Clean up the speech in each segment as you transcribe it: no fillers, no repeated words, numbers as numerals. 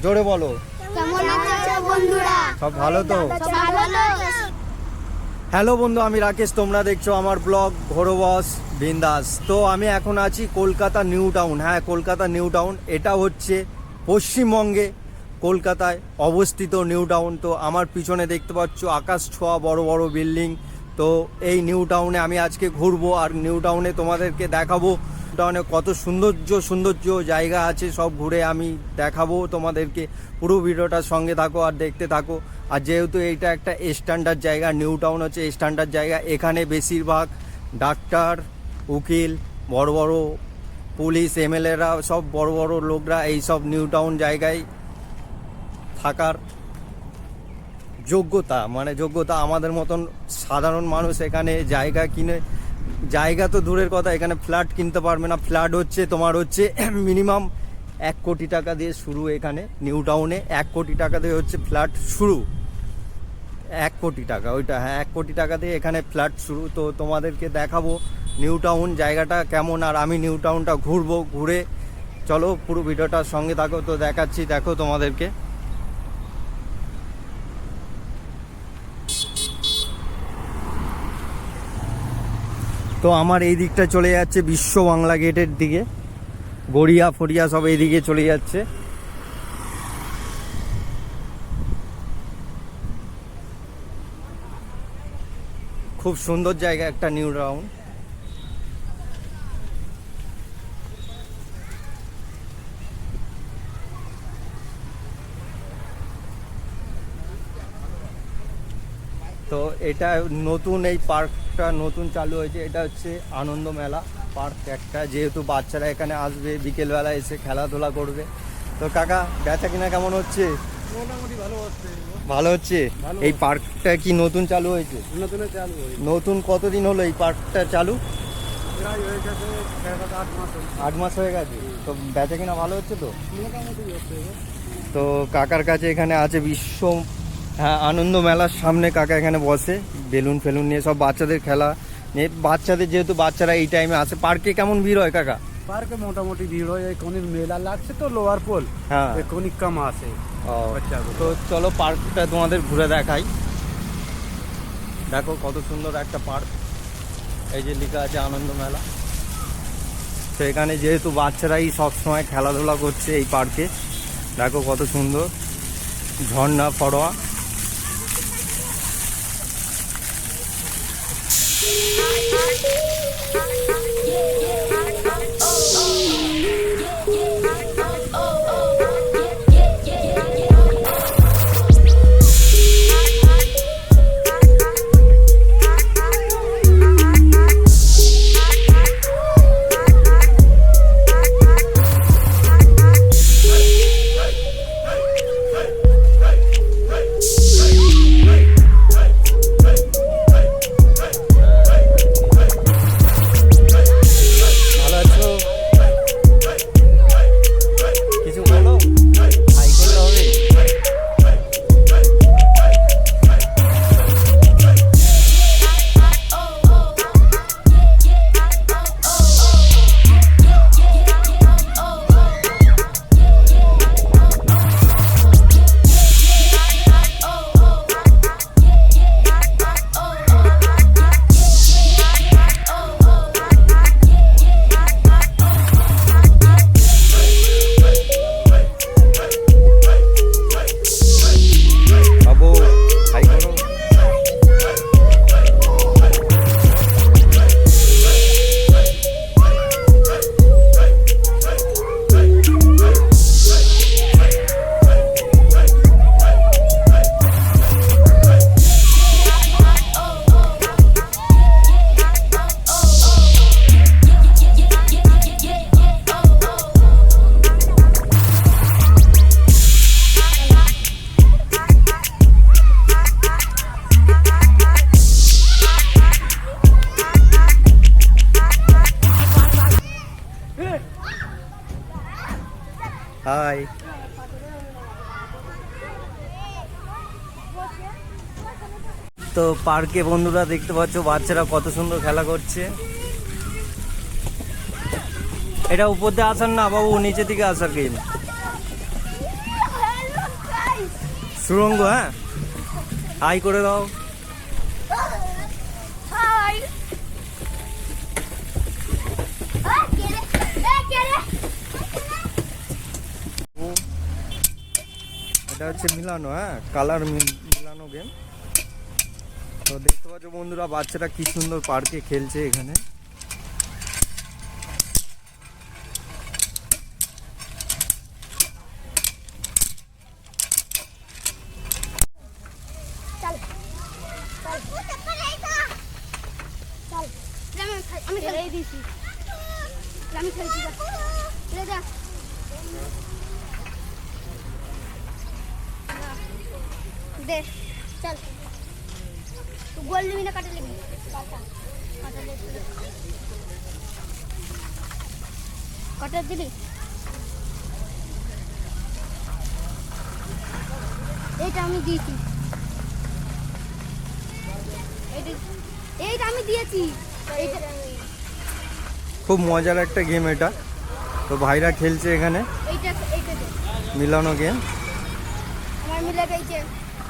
জোরে বলো। কেমন আছো বন্ধুরা? সব ভালো তো? হ্যালো বন্ধু, আমি রাকেশ, তোমরা দেখছো আমার ব্লগ ঘোরবস বিন্দাস। তো আমি এখন আছি কলকাতা নিউ টাউন। হ্যাঁ, কলকাতা নিউ টাউন, এটা হচ্ছে পশ্চিমবঙ্গে কলকাতায় অবস্থিত নিউ টাউন। তো আমার পিছনে দেখতে পাচ্ছ আকাশ ছোঁয়া বড় বড় বিল্ডিং। তো এই নিউ টাউনে আমি আজকে ঘুরবো আর নিউ টাউনে তোমাদেরকে দেখাবো টাউনে কত সৌন্দর্য জায়গা আছে, সব ঘুরে আমি দেখাবো তোমাদেরকে। পুরো ভিডিওটার সঙ্গে থাকো আর দেখতে থাকো। আর যেহেতু এইটা একটা স্ট্যান্ডার্ড জায়গা, নিউ টাউন হচ্ছে স্ট্যান্ডার্ড জায়গা, এখানে বেশিরভাগ ডাক্তার, উকিল, বড় বড় পুলিশ, এমএলএরা, সব বড় বড় লোকরা এই সব নিউ টাউন জায়গায় থাকার যোগ্যতা আমাদের মতন সাধারণ মানুষ এখানে জায়গা কিনে, জায়গা তো দূরের কথা, এখানে ফ্ল্যাট কিনতে পারবে না। ফ্ল্যাট হচ্ছে তোমার হচ্ছে মিনিমাম 1 কোটি টাকা দিয়ে শুরু। এখানে নিউ টাউনে 1 কোটি টাকা দিয়ে হচ্ছে ফ্ল্যাট শুরু। 1 কোটি টাকা, ওইটা হ্যাঁ, 1 কোটি টাকা দিয়ে এখানে ফ্ল্যাট শুরু। তো তোমাদেরকে দেখাবো নিউ টাউন জায়গাটা কেমন, আর আমি নিউ টাউনটা ঘুরবো। ঘুরে চলো পুরো ভিডিওটার সঙ্গে থাকো। তো দেখাচ্ছি, দেখো তোমাদেরকে। তো আমার এই দিকটা চলে যাচ্ছে বিশ্ব বাংলা গেটের দিকে, গড়িয়া ফড়িয়া সব এইদিকে চলে যাচ্ছে। খুব সুন্দর জায়গা একটা নিউ টাউন। তো এটা নতুন, এই পার্কটা নতুন চালু হয়েছে। এটা হচ্ছে আনন্দ মেলা পার্ক একটা, যেহেতু বাচ্চারা এখানে আসবে, বিকেলবেলা এসে খেলাধুলা করবে। তো কাকা, বেচা কিনা কেমন হচ্ছে? মোটামুটি ভালো হচ্ছে। এই পার্কটা কি নতুন চালু হয়েছে? নতুন কতদিন হলো এই পার্কটা চালু? 8 মাস হয়ে গেছে। তো বেচা কিনা ভালো হচ্ছে তো? তো কাকার কাছে এখানে আছে হ্যাঁ, আনন্দ মেলার সামনে কাকা এখানে বসে, বেলুন ফেলুন নিয়ে সব বাচ্চাদের খেলা নিয়ে। বাচ্চাদের যেহেতু বাচ্চারা এই টাইমে আসে, পার্কে কেমন ভিড় হয় কাকা? পার্কে মোটামুটি ভিড় হয়, এখন মেলা লাগছে তো লোয়ার পোল, হ্যাঁ এখন কম আসে বাচ্চাগুলো। তো চলো পার্কটা তোমাদের ঘুরে দেখাই। দেখো কত সুন্দর একটা পার্ক, এই যে লেখা আছে আনন্দ মেলা। তো এখানে যেহেতু বাচ্চারাই সবসময় খেলাধুলা করছে এই পার্কে, দেখো কত সুন্দর ঝর্ণা ফরোয়া। হাই। তো পার্কে বন্ধুরা দেখতে পাচ্ছ বাচ্চারা কত সুন্দর খেলা করছে। এটা উপর দিয়ে আসার না বাবু, নিচে দিকে আসার গেম। সুরঙ্গ, হ্যাঁ হাই করে দাও। হাই এটা হচ্ছে মিলানো, হ্যাঁ কালার মিলানো গেম। তো দেখতে পাচ্ছ বন্ধুরা, বাচ্চারা কি সুন্দর পার্কে খেলছে এখানে। আমি খেলে দিয়েছি, আমি খেলছি দে চল। গোল নিবি না কাটা নিবি? কাটা দিবি। এইটা আমি দিয়েছি, এইটা আমি দিয়েছি। খুব মজার একটা গেম এটা। তো ভাইরা খেলছে এখানে এইটা মিলানো গেম। আমার মিলে গেছে।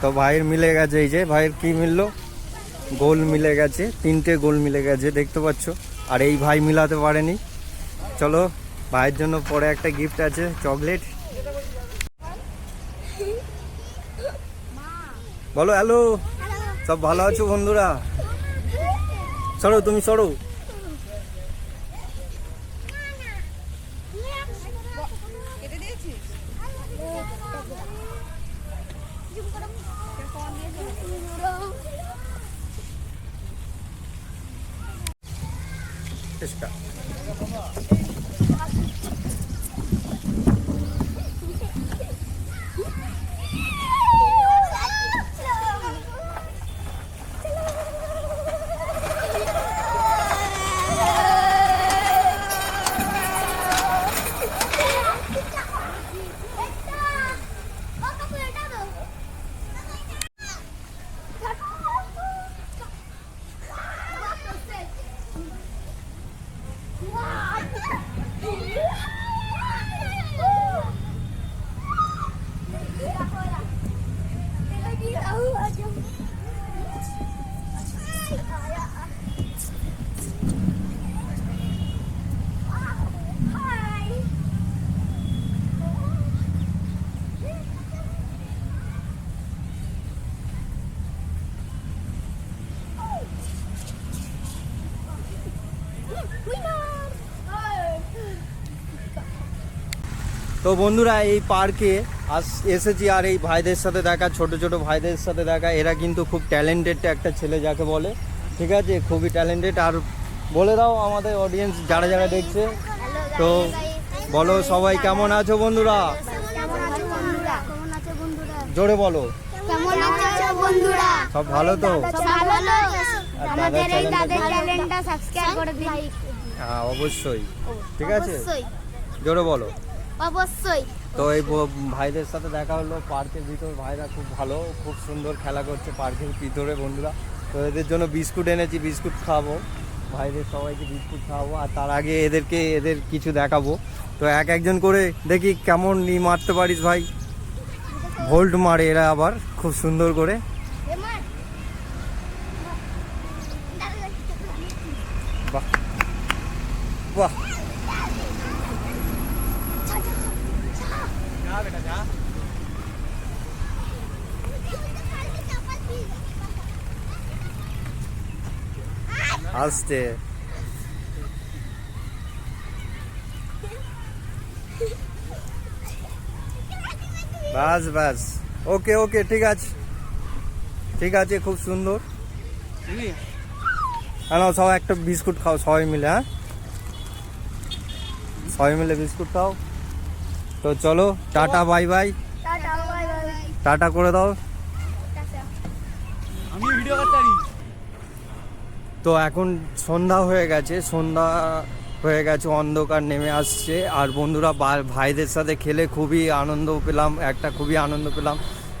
তো ভাইয়ের মিলে গেছে, এই যে ভাইয়ের কি মিললো, গোল মিলে গেছে, 3টে গোল মিলে গেছে দেখতে পাচ্ছ। আর এই ভাই মিলাতে পারেনি। চলো ভাইয়ের জন্য পরে একটা গিফট আছে, চকলেট। বলো হ্যালো, সব ভালো আছো বন্ধুরা? সরো, তুমি সরো। চেষ্টা তো বন্ধুরা, এই পার্কে এসেছি আর এই ভাইদের সাথে দেখা, ছোট ছোট ভাইদের সাথে দেখা। এরা কিন্তু খুব ট্যালেন্টেড একটা ছেলে যাকে বলে, ঠিক আছে, খুবই ট্যালেন্টেড। আর বলে দাও আমাদের অডিয়েন্স যারা যারা দেখছে, তো বলো সবাই কেমন আছো বন্ধুরা? জোরে বলো। কেমন আছো বন্ধুরা? সব ভালো তো? ভালো। আর আমাদের এই দাদার চ্যানেলটা সাবস্ক্রাইব করে দিন। হ্যাঁ অবশ্যই, ঠিক আছে, অবশ্যই জোরে বলো। অবশ্যই। তো এই ভাইদের সাথে দেখা হলো পার্কের ভিতর। ভাইরা খুব ভালো, খুব সুন্দর খেলা করছে পার্কের ভিতরে বন্ধুরা। তো এদের জন্য বিস্কুট এনেছি, বিস্কুট খাওয়াবো ভাইদের, সবাইকে বিস্কুট খাওয়াবো। আর তার আগে এদের কিছু দেখাবো। তো একজন করে দেখি কেমন মারতে পারিস ভাই। ভোল্ট মারে এরা আবার খুব সুন্দর করে। বাহ বাহ, আসতে বাস বাস, ওকে ওকে, ঠিক আছে ঠিক আছে, খুব সুন্দর। হ্যাঁ সবাই একটা বিস্কুট খাও সবাই মিলে, হ্যাঁ সবাই মিলে বিস্কুট খাও। তো চলো টাটা বাই বাই, টাটা করে দাও। আমি ভিডিও করতে পারি। তো এখন সন্ধ্যা হয়ে গেছে, অন্ধকার নেমে আসছে। আর বন্ধুরা ভাইদের সাথে খেলে খুবই আনন্দ পেলাম।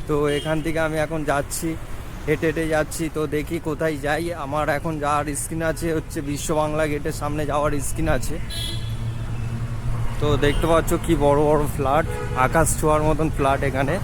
তো এখান থেকে আমি এখন যাচ্ছি, হেঁটে হেঁটে যাচ্ছি। তো দেখি কোথায় যাই। আমার এখন যাওয়ার স্কিন আছে হচ্ছে বিশ্ব বাংলা গেটের সামনে যাওয়ার স্কিন আছে। তো দেখতে পাচ্ছ কি বড় বড় ফ্ল্যাট, আকাশ ছোঁয়ার মতন ফ্ল্যাট এখানে।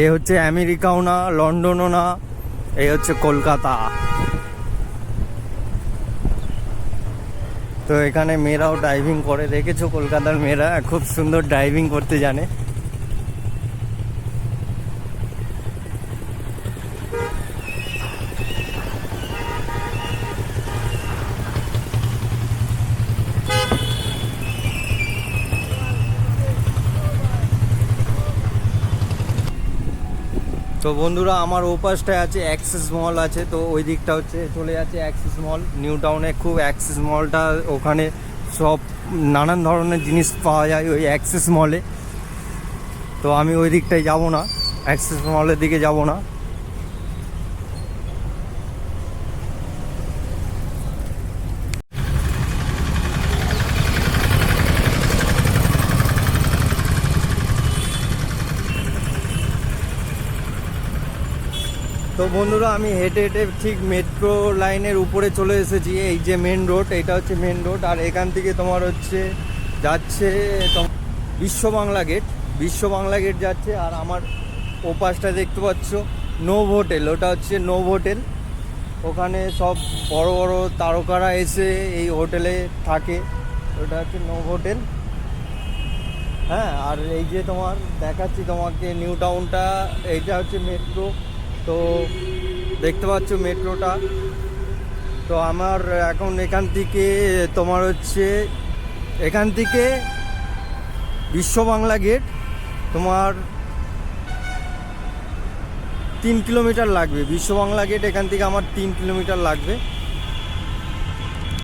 এ হচ্ছে আমেরিকাও না, লন্ডনও না, এই হচ্ছে কলকাতা। তো এখানে মেয়েরাও ড্রাইভিং করে, দেখেছো কলকাতার মেয়েরা খুব সুন্দর ড্রাইভিং করতে জানে। তো বন্ধুরা আমার ওপাশটায় আছে অ্যাক্সিস মল আছে, তো ওই দিকটা হচ্ছে চলে যাচ্ছে অ্যাক্সিস মল। নিউ টাউনে খুব অ্যাক্সিস মলটা, ওখানে সব নানান ধরনের জিনিস পাওয়া যায় ওই অ্যাক্সিস মলে। তো আমি ওই দিকটায় যাব না, অ্যাক্সিস মলের দিকে যাব না। তো বন্ধুরা আমি হেঁটে হেঁটে ঠিক মেট্রো লাইনের উপরে চলে এসেছি। এই যে মেন রোড, এটা হচ্ছে মেন রোড। আর এখান থেকে তোমার হচ্ছে যাচ্ছে বিশ্ব বাংলা গেট, বিশ্ব বাংলা গেট যাচ্ছে। আর আমার ওপাশটা দেখতে পাচ্ছ নোভ হোটেল, ওটা হচ্ছে নোভ হোটেল। ওখানে সব বড় বড় তারকারা এসে এই হোটেলে থাকে, ওটা হচ্ছে নোভ হোটেল। হ্যাঁ, আর এই যে তোমার দেখাচ্ছি তোমাকে নিউ টাউনটা, এইটা হচ্ছে মেট্রো। তো দেখতে পাচ্ছ মেট্রোটা। তো আমার এখন এখান থেকে তোমার হচ্ছে এখান থেকে বিশ্ব বাংলা গেট তোমার 3 কিলোমিটার লাগবে। বিশ্ব বাংলা গেট এখান থেকে আমার 3 কিলোমিটার লাগবে।